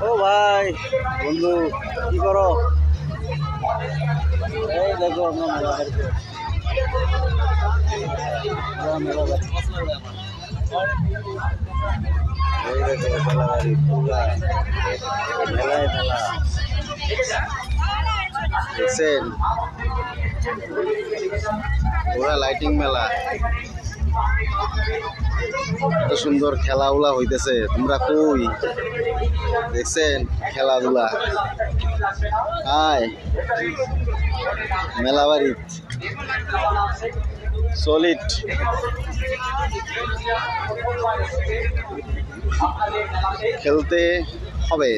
ও ভাই বন্ধু কি করো? এই দেখো আপনার মেলা বাড়িতে মেলা বাড়ি এই দেখো মেলা বাড়ি পুরা মেলায় মেলা দেখছেন পুরা লাইটিং মেলা। এত সুন্দর খেলাধুলা হইতেছে, তোমরা কই দেখছেন খেলাধুলা? আয় মেলা বাড়ি সলিড খেলতে হবে।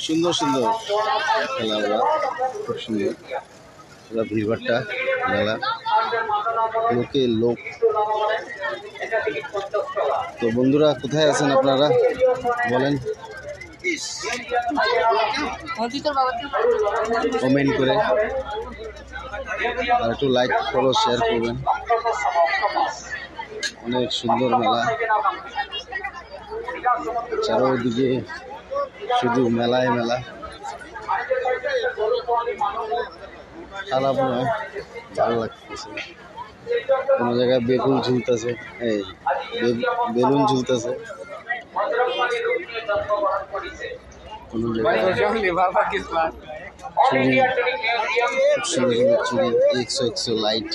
সুন্দর সুন্দর খেলাধুলা, খুব সুন্দর পুরা ভিড়ভাট্টা মেলা, লোকে লোক। তো বন্ধুরা কোথায় আছেন আপনারা বলেন, কমেন্ট করে আর একটু লাইক ফলো শেয়ার করবেন। অনেক সুন্দর মেলা, চারোদিকে শুধু মেলায় মেলা। খারাপ নয়, ভালো লাগতেছে। কোনো জায়গায় বেলুন ঝুলতেছে, এই বেলুন ঝুলতেছে, কোনো জায়গায় চুরি, খুব সুন্দর সুন্দর চুরি, 100 লাইট।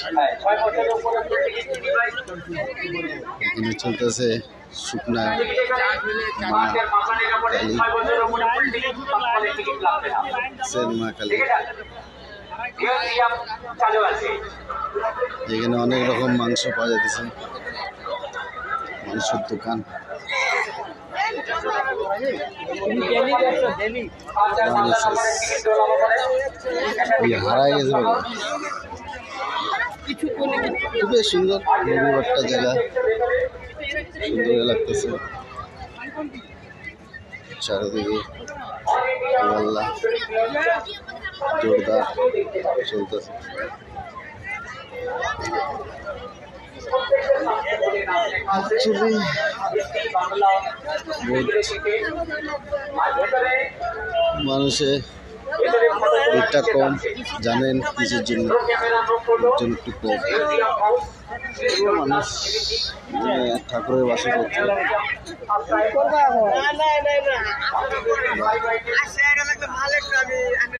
এখানে চলতেছে শুকনা মা কালী, মা কালী। এখানে অনেক রকম মাংস পাওয়া যাচ্ছে, মাংসের দোকান। হারাই গেছে, খুবই সুন্দর একটা জায়গা, সুন্দর লাগতেছে। চারিদিকে আল্লাহ জোরদার চলতেছে। মানুষের ভিড়টা কম, জানেন কিসের জন্য, একটু কম মানুষ ঠাকুরের বাসা করছে।